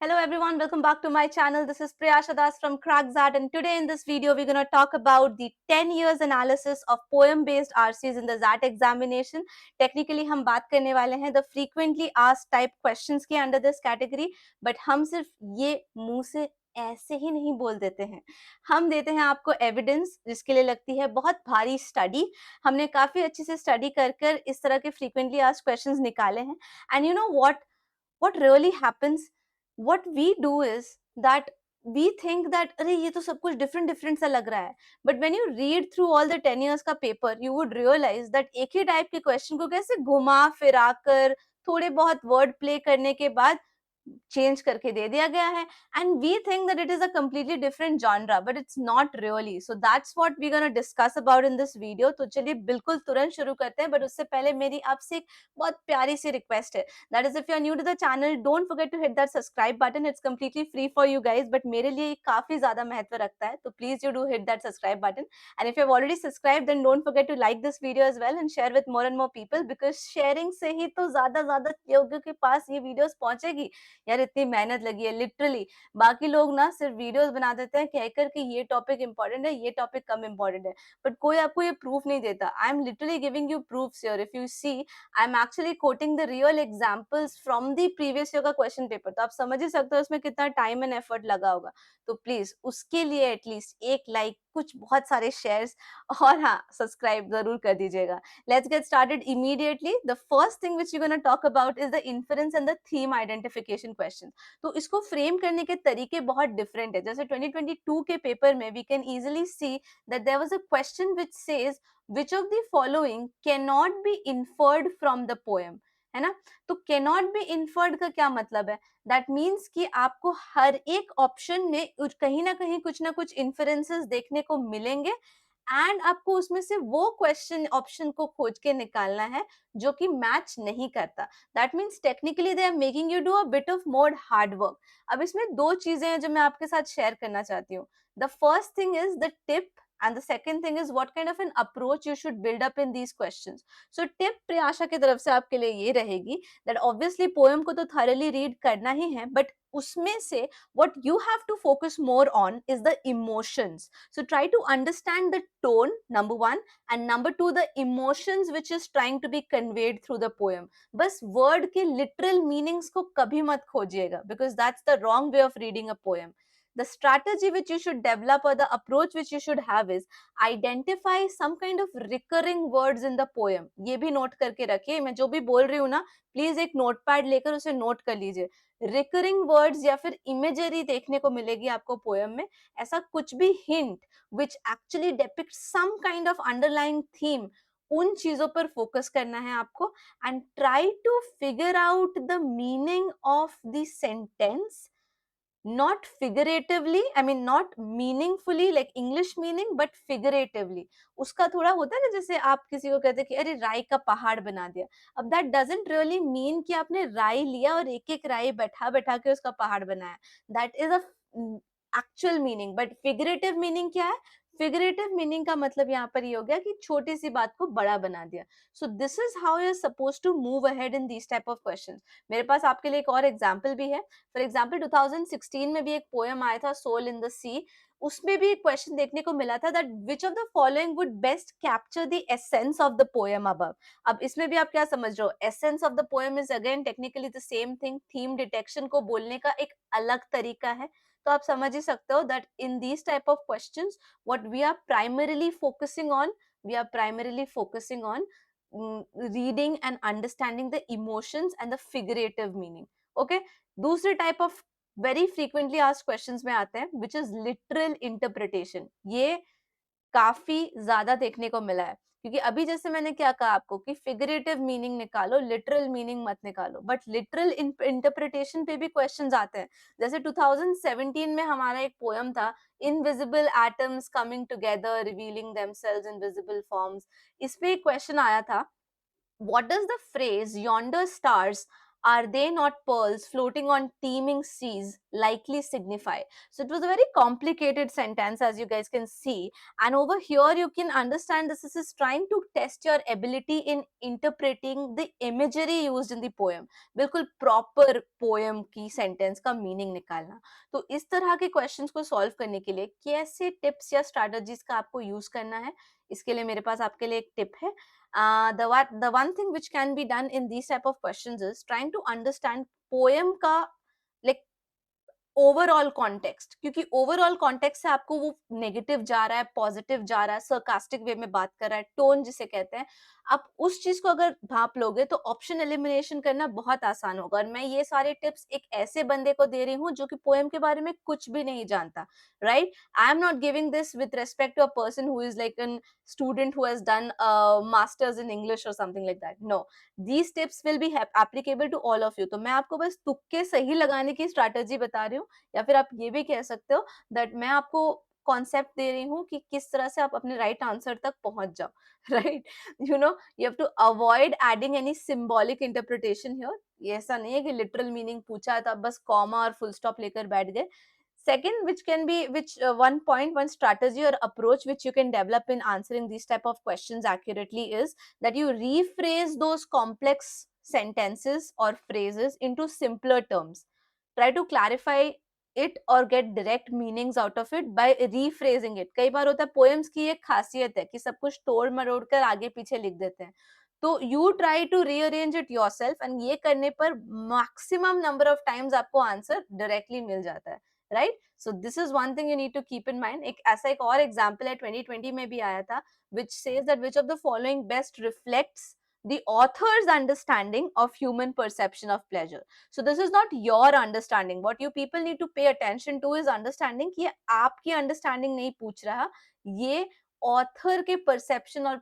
Hello everyone, welcome back to my channel. This is Priyasha Das from CrackZat, and today in this video we're going to talk about the 10 years analysis of poem based RCs in the ZAT examination. Technically हम बात करने वाले हैं the frequently asked type questions के under this category, but हम सिर्फ ये मुंह से ऐसे ही नहीं बोल देते हैं, हम देते हैं आपको एविडेंस जिसके लिए लगती है बहुत भारी स्टडी. हमने काफी अच्छे से स्टडी कर कर इस तरह के frequently asked questions निकाले हैं. And you know what really happens, what we do is that we think that अरे ये तो सब कुछ डिफरेंट सा लग रहा है, but when you read through all the 10 years का paper you would realise that एक ही टाइप के क्वेश्चन को कैसे घुमा फिरा कर थोड़े बहुत वर्ड प्ले करने के बाद चेंज करके दे दिया गया है, and we think that it is a completely different genre, but it's not really. So that's what we're gonna discuss about in this video. तो चलिए बिल्कुल तुरंत शुरू करते हैं, बट उससे पहले मेरी आपसे एक बहुत प्यारी सी रिक्वेस्ट है. That is if you are new to the channel, don't forget to hit that subscribe button. It's completely free for you guys, but मेरे लिए काफी ज्यादा महत्व रखता है, तो please you do hit that subscribe button. And if you have already subscribe, then don't forget to like this video as well and share with more and more people, because sharing से ही तो ज्यादा लोगों के पास ये videos पहुंचेगी. यार इतनी मेहनत लगी है लिटरली. बाकी लोग ना सिर्फ वीडियोस बना देते हैं कहकर कि ये टॉपिक इंपॉर्टेंट है, ये टॉपिक कम इंपॉर्टेंट है, बट कोई आपको ये प्रूफ नहीं देता. I am literally giving you proofs here. If you see, I am actually quoting the real examples from the previous year का क्वेश्चन पेपर. तो आप समझ ही सकते हो उसमें कितना टाइम एंड एफर्ट लगा होगा. तो प्लीज उसके लिए एटलीस्ट एक लाइक, कुछ बहुत सारे शेयर्स और हाँ सब्सक्राइब जरूर कर दीजिएगा. Let's get started immediately. The first thing which we're going to talk about is the inference and the theme identification questions. तो इसको फ्रेम करने के तरीके बहुत डिफरेंट है. जैसे 2022 के पेपर में we can easily see that there was a question which says which of the following cannot be inferred from the poem, है ना. तो cannot be inferred का क्या मतलब है? That means कि आपको हर एक ऑप्शन में कहीं ना कुछ इन्फरेंसेस देखने को मिलेंगे, एंड आपको उसमें से वो क्वेश्चन ऑप्शन को खोज के निकालना है जो कि मैच नहीं करता. That means technically they are making you do a bit of more hard work. अब इसमें दो चीजें हैं जो मैं आपके साथ शेयर करना चाहती हूँ. The first thing is the tip and the second thing is what kind of an approach you should build up in these questions. So tip Priyasha की तरफ से आपके लिए ये रहेगी that obviously poem को तो thoroughly read करना ही है, but उसमें से what you have to focus more on is the emotions. So try to understand the tone, number one, and number two, the emotions which is trying to be conveyed through the poem. बस word के literal meanings को कभी मत खोजिएगा, because that's the wrong way of reading a poem. The strategy which you should develop or the approach which you should have is identify some kind of recurring words in the poem. ये भी note करके रखिए, मैं जो भी बोल रही हूँ ना, प्लीज एक नोटपैड लेकर उसे नोट कर लीजिए. रिकरिंग वर्ड्स या फिर इमेजरी देखने को मिलेगी आपको पोएम में, ऐसा कुछ भी hint which actually depict some kind of underlying theme, उन चीजों पर फोकस करना है आपको. And try to figure out the meaning of the sentence, not figuratively, I mean not meaningfully like English meaning, but figuratively. उसका थोड़ा होता है ना, जैसे आप किसी को कहते हैं कि अरे राई का पहाड़ बना दिया. अब that doesn't really mean कि आपने राई लिया और एक एक राई बैठा बैठा के उसका पहाड़ बनाया. That is a actual meaning, but figurative meaning क्या है? फिगरेटिव मीनिंग का मतलब यहाँ पर ये हो गया कि छोटी सी बात को बड़ा बना दिया. So this is how you are suppose to move ahead in this type of questions. मेरे पास आपके लिए एक और एग्जांपल भी है. फॉर एग्जाम्पल 2016 में भी एक पोएम आया था, सोल इन द सी. उसमें भी एक क्वेश्चन देखने को मिला था that which of the following would best capture the essence of the poem above. अब इसमें भी आप क्या समझ रहे हो? Essence of the poem is again technically the same thing. Theme detection को बोलने का एक अलग तरीका है. तो आप समझ ही सकते हो that in these type of questions what we are primarily focusing on, we are primarily focusing on reading and understanding the emotions and the figurative meaning. Okay, दूसरे type of very frequently asked questions में आते हैं which is literal interpretation. ये काफी ज्यादा देखने को मिला है, क्योंकि अभी जैसे मैंने क्या कहा आपको कि फिगरेटिव मीनिंग निकालो, लिटरल मीनिंग मत निकालो, बट लिटरल इंटरप्रिटेशन पे भी क्वेश्चंस आते हैं. जैसे 2017 में हमारा एक पोएम था, invisible atoms coming together revealing themselves in visible forms. इस पे एक क्वेश्चन आया था, what does the phrase yonder stars Are they not pearls floating on teeming seas likely signify? So it was a very complicated sentence, as you guys can see. And over here, you can understand this is trying to test your ability in interpreting the imagery used in the poem. बिल्कुल proper poem की sentence का meaning निकालना. तो इस तरह के questions को solve करने के लिए कैसे tips या strategies का आपको use करना है, इसके लिए मेरे पास आपके लिए एक tip है. The one thing which can be done in these type of questions is trying to understand poem का like ओवरऑल कॉन्टेक्स्ट, क्योंकि ओवरऑल कॉन्टेक्स्ट से आपको वो नेगेटिव जा रहा है, पॉजिटिव जा रहा है, सरकास्टिक वे में बात कर रहा है, टोन जिसे कहते हैं, आप उस चीज को अगर भाप लोगे तो ऑप्शन एलिमिनेशन करना बहुत आसान होगा. और मैं ये सारे टिप्स एक ऐसे बंदे को दे रही हूँ जो कि पोएम के बारे में कुछ भी नहीं जानता, right. I am not giving this with respect to a person who is like an student who has done masters in English or something like that. No, these tips will be applicable to all of you. तो मैं आपको बस तुक्के सही लगाने की strategy बता रही हूँ, या फिर आप ये भी कह सकते हो दैट मैं आपको कॉन्सेप्ट दे रही हूँ कि किस तरह से आप अपने राइट आंसर तक पहुंच जाओ. Right. You know, you have to avoid adding any symbolic interpretation here. ये ऐसा नहीं है कि लिटरल मीनिंग पूछा है तो आप बस कॉमा और फुल स्टॉप लेकर बैठ गए. Second, which can be one point, one strategy or approach which you can develop in answering these type of questions accurately is that you rephrase those complex sentences or phrases into simpler terms. Try to clarify it or get direct meanings out of it by rephrasing it. कई बार होता है poems की एक खासियत है कि सब कुछ तोड़ मरोड़ कर आगे पीछे लिख देते हैं. तो you try to rearrange it yourself and ये करने पर maximum number of times आपको आंसर directly मिल जाता है, right? So this is one thing you need to keep in mind. एक ऐसा एक और example है 2020 में भी आया था, which says that which of the following best reflects the author's understanding of human perception of pleasure. So this is not your understanding. What you people need to pay attention to is understanding कि ये आपकी understanding नहीं पूछ रहा, ये author के perception और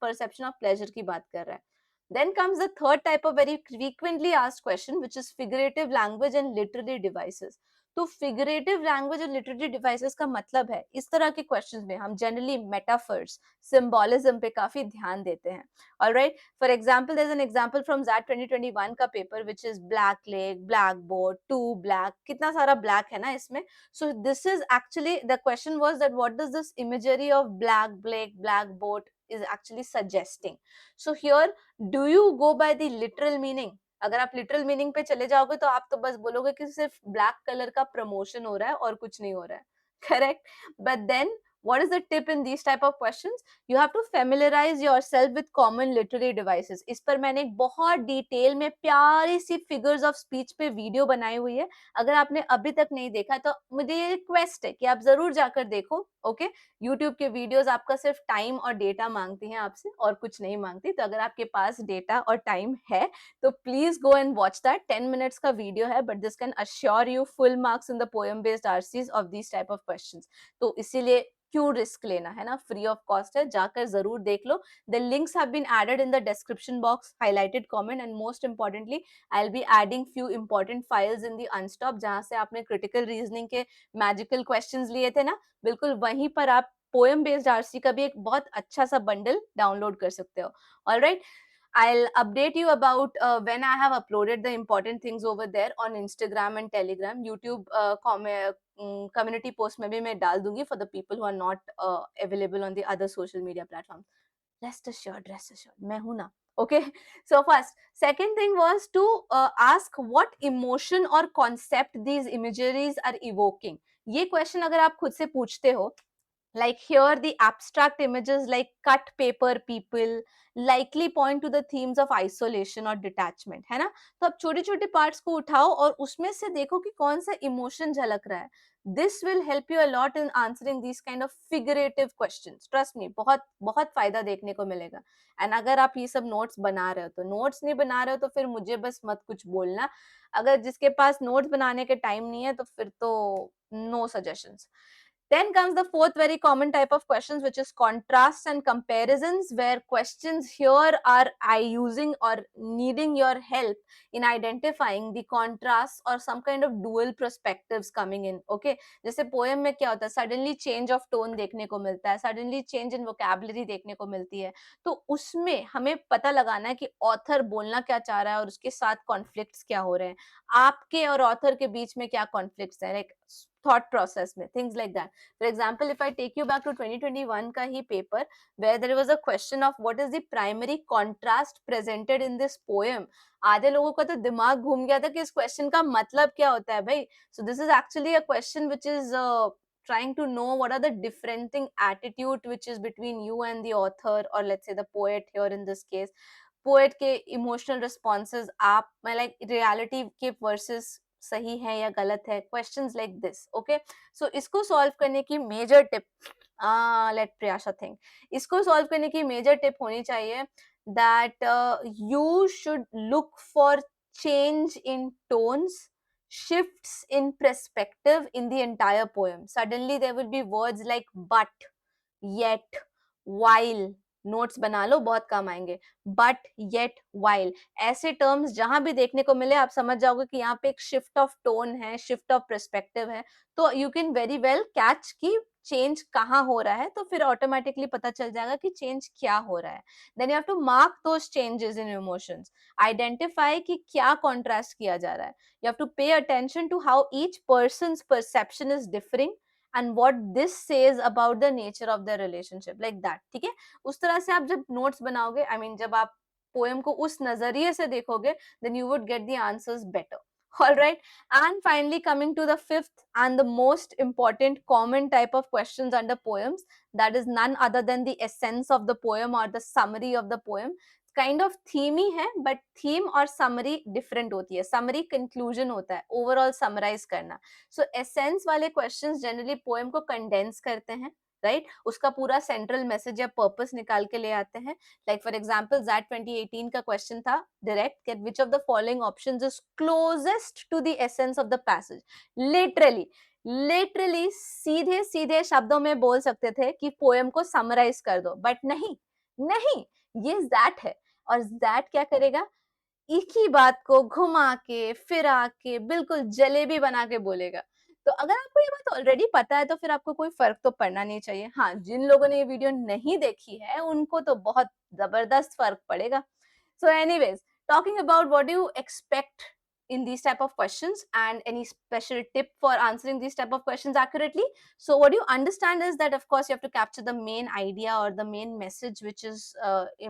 perception of pleasure की बात कर रहा है. Then comes the third type of very frequently asked question, which is figurative language and literary devices. तो फिगरेटिव लैंग्वेज और लिटरेरी डिवाइसेस का मतलब है, इस तरह के क्वेश्चंस में हम जनरली मेटाफर्स, सिंबोलिज्म पे काफी ध्यान देते हैं. Alright, for example there is an example from that 2021 का paper which is black lake, black board, too black, कितना सारा ब्लैक है ना इसमें. So this is actually the question was that what does this imagery of black black black board is actually suggesting. So here, do you go by the literal meaning? अगर आप literal meaning पे चले जाओगे तो आप तो बस बोलोगे कि सिर्फ ब्लैक कलर का प्रमोशन हो रहा है और कुछ नहीं हो रहा है. Correct. But then what is the tip in these type of questions? You have to familiarize yourself with common literary devices. इस पर मैंने एक बहुत डिटेल में प्यारी सी फिगर्स ऑफ स्पीच पे वीडियो बनाई हुई है. अगर आपने अभी तक नहीं देखा तो मुझे रिक्वेस्ट है कि आप जरूर जाकर देखो. ओके, यूट्यूब के वीडियोस आपका सिर्फ टाइम और डेटा मांगती हैं आपसे और कुछ नहीं मांगती. तो अगर आपके पास डेटा और टाइम है तो please go and watch that. 10 minutes का वीडियो है, but this can assure you full marks in the poem based RCs of this type of questions. तो इसीलिए क्यों रिस्क लेना, है ना, फ्री ऑफ कॉस्ट है, जाकर जरूर देख लो. The links have been added in the description box, highlighted comment, and most importantly I will be adding few important files in the Unstop, जहां से आपने क्रिटिकल रीजनिंग के मैजिकल क्वेश्चंस लिए थे ना, बिल्कुल वहीं पर आप पोएम बेस्ड आरसी का भी एक बहुत अच्छा सा बंडल डाउनलोड कर सकते हो. Alright, I'll update you about when I have uploaded the important things over there on Instagram and Telegram. YouTube community post में भी मैं डाल दूंगी for the people who are not available on the other social media platforms. Rest assured, मैं हूं ना. Okay, so first, second thing was to ask what emotion or concept these imageries are evoking. ये question अगर आप खुद से पूछते हो, like here the abstract images like cut paper people likely point to the themes of isolation or detachment, है ना. तो अब छोटी छोटी पार्ट्स को उठाओ और उसमें से देखो कि कौन सा इमोशन झलक रहा है. This will help you a lot in answering this kind of figurative questions. Trust me, बहुत बहुत फायदा देखने को मिलेगा. एंड अगर आप ये सब नोट्स बना रहे हो, तो नोट्स नहीं बना रहे हो तो फिर मुझे बस मत कुछ बोलना. अगर जिसके पास नोट्स बनाने के टाइम नहीं है तो फिर तो no suggestions. Then comes the fourth very common type of questions, which is contrasts and comparisons, where questions here are I using or needing your help in identifying the contrasts or some kind of dual perspectives coming in. Okay, जैसे poem में क्या होता है, suddenly change of tone देखने को मिलता है, suddenly change in vocabulary देखने को मिलती है, तो उसमें हमें पता लगाना है कि ऑथर बोलना क्या चाह रहा है और उसके साथ कॉन्फ्लिक्ट्स क्या हो रहे हैं, आपके और ऑथर के बीच में क्या कॉन्फ्लिक्ट्स हैं, लाइक थॉट प्रोसेस में, things like that. For example, if I take you back to 2021 का ही paper, where there was a question of what is the primary contrast presented in this poem, आधे लोगों का तो दिमाग घूम गया था कि इस क्वेश्चन का मतलब क्या होता है भाई. So this is actually a question which is trying to know what are the differentiating attitude which is between you and the author, or let's say the poet here in this case. Poet के emotional responses आप मैं like reality के versus सही है या गलत है, questions like this. Okay, so इसको सॉल्व करने की major tip, let Priyasha think, इसको सॉल्व करने की मेजर टिप होनी चाहिए that you should look for change in tones, shifts in perspective in the entire poem. Suddenly there will be words like but, yet, while. Notes बना लो, बहुत काम आएंगे. But, yet, while, ऐसे terms जहां भी देखने को मिले आप समझ जाओगे कि यहाँ पे एक शिफ्ट ऑफ टोन है, शिफ्ट ऑफ पर्सपेक्टिव है. तो you can very well catch कि चेंज कहाँ हो रहा है, तो फिर ऑटोमेटिकली पता चल जाएगा कि चेंज क्या हो रहा है. Then you have to mark those changes in emotions, identify कि क्या कॉन्ट्रास्ट किया जा रहा है. You have to pay attention to how each persons perception is differing and what this says about the nature of the relationship, like that. ठीक है, उस तरह से आप जब नोट्स बनाओगे, आई मीन जब आप पोएम को उस नजरिए से देखोगे, then you would get the answers better. All right, and finally coming to the fifth and the most important common type of questions under poems, that is none other than the essence of the poem or the summary of the poem. Kind of theme ही है, but theme और summary different होती है. Summary conclusion होता है, overall summarise करना. So essence वाले questions generally poem को कंडेंस करते हैं, राइट, उसका पूरा सेंट्रल मैसेज या पर्पस निकाल के ले आते हैं. लाइक फॉर एग्जांपल जैट 2018 का क्वेश्चन था डायरेक्ट, कि which of the following options is closest to the essence of the passage. Literally literally सीधे सीधे शब्दों में बोल सकते थे कि पोएम को समराइज कर दो, बट नहीं, नहीं, ये जैट है. और जैट क्या करेगा, एक ही बात को घुमा के फिरा के बिल्कुल जलेबी बना के बोलेगा. तो अगर आपको ये बात ऑलरेडी पता है तो फिर आपको कोई फर्क तो पड़ना नहीं चाहिए. हाँ, जिन लोगों ने ये वीडियो नहीं देखी है उनको तो बहुत जबरदस्त फर्क पड़ेगा. So anyways, talking about what do you expect in these type of questions and any special tip for answering these type of questions accurately. So what you understand is that of course you have to capture the main idea or the main message which is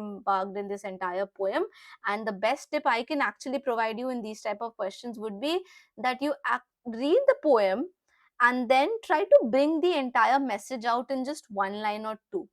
embarked in this entire poem. And the best tip I can actually provide you in these type of questions would be that you read the poem and then try to bring the entire message out in just one line or two.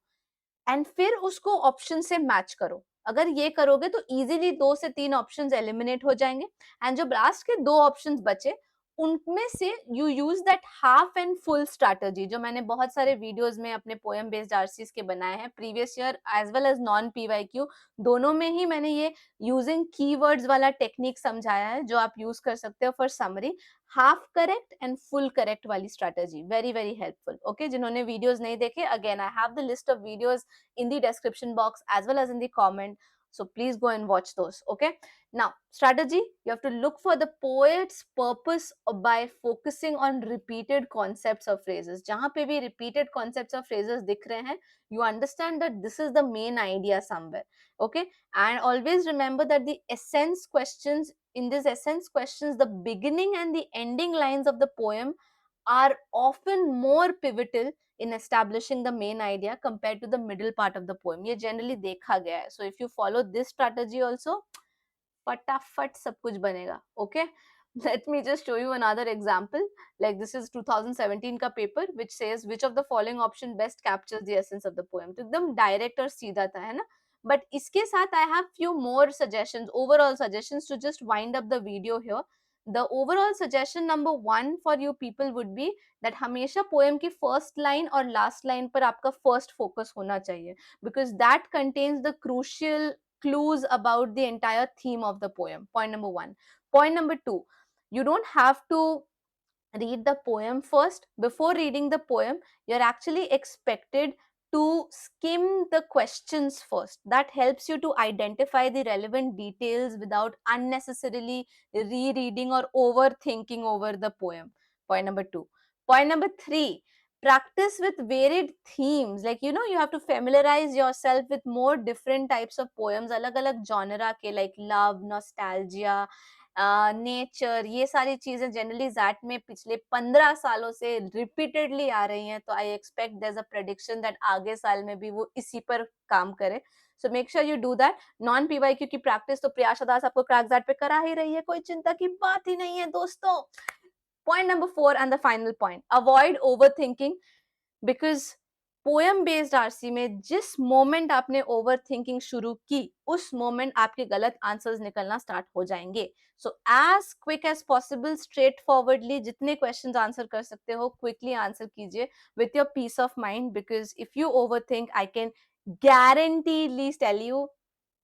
And फिर उसको option से match करो. अगर ये करोगे तो easily 2 से 3 options eliminate हो जाएंगे. एंड जो लास्ट के 2 ऑप्शंस बचे उनमें से you use that half and full strategy, जो मैंने बहुत सारे वीडियोस में अपने पोएम बेस्ड आरसीज के बनाए हैं previous year as well as non PYQ. दोनों में ही मैंने ये यूजिंग कीवर्ड्स वाला टेक्निक समझाया है, जो आप यूज कर सकते हो for summary. Half correct and full correct वाली strategy very very helpful. Okay, जिन्होंने वीडियोस नहीं देखे, again I have the list of videos in the description box as well as in the comment, so please go and watch those. Okay, now strategy, you have to look for the poet's purpose by focusing on repeated concepts or phrases. jahan pe bhi repeated concepts or phrases dikh rahe hain, you understand that this is the main idea somewhere. Okay, and always remember that the essence questions, in this essence questions, the beginning and the ending lines of the poem are often more pivotal in establishing the main idea compared to the middle part of the poem. ये generally देखा गया है. So if you follow this strategy also, फटाफट सब कुछ बनेगा. Okay, let me just show you another example. Like this is 2017 का paper which says which of the following option best captures the essence of the poem. तो एकदम direct और सीधा था, है ना. But इसके साथ I have few more suggestions, overall suggestions to just wind up the video here. The overall suggestion number 1 for you people would be that हमेशा poem की first line और last line पर आपका first focus होना चाहिए, because that contains the crucial clues about the entire theme of the poem. Point number 1. Point number 2, you don't have to read the poem first. Before reading the poem, you're actually expected to skim the questions first. That helps you to identify the relevant details without unnecessarily rereading or overthinking over the poem. Point number two. Point number three, practice with varied themes. Like, you have to familiarize yourself with more different types of poems, alag alag genre ke, like love, nostalgia, nature, ये सारी चीजें generally jet में पिछले 15 सालों से repeatedly आ रही हैं, तो I expect there is a prediction that आगे साल में भी वो इसी पर काम करे. So make sure you do that. Non PYQ की प्रैक्टिस तो प्रियाशा दास आपको क्रैक जैट पे करा ही रही है, कोई चिंता की बात ही नहीं है दोस्तों. Point number 4 and the final point, avoid over thinking. Because poem based RC में जिस मोमेंट आपने ओवर थिंकिंग शुरू की, उस मोमेंट आपके गलत आंसर्स निकलना स्टार्ट हो जाएंगे. So as quick as possible, straight forwardly जितने क्वेश्चंस आंसर कर सकते हो क्विकली आंसर कीजिए with your peace of mind. Because if you over think, I can guaranteedly tell you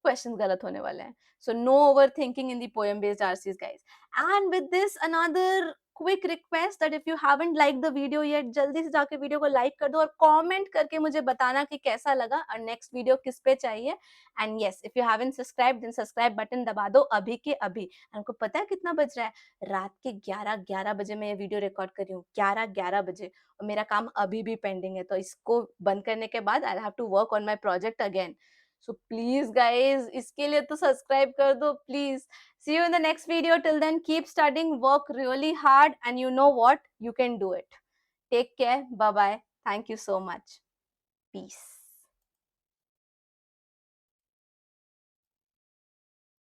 questions galat hone wale hain. So no overthinking in the poem based RCs, guys. And with this, another quick request that if you haven't liked the video yet, जल्दी से जाके video को like कर दो और comment करके मुझे बताना कि कैसा लगा और नेक्स्ट वीडियो किस पे चाहिए. And yes, if you haven't subscribe, then subscribe button दबा दो अभी के अभी. आपको पता है कितना बज रहा है? रात के 11 बजे मैं ये वीडियो रिकॉर्ड कर रही हूँ, 11 बजे, और मेरा काम अभी भी पेंडिंग है. तो इसको बंद करने के बाद I have to work on my project again. So please guys, इसके लिए तो सब्सक्राइब कर दो please. See you in the next video. Till then, keep studying, work really hard, and you know what? You can do it. Take care. Bye bye. Thank you so much. Peace.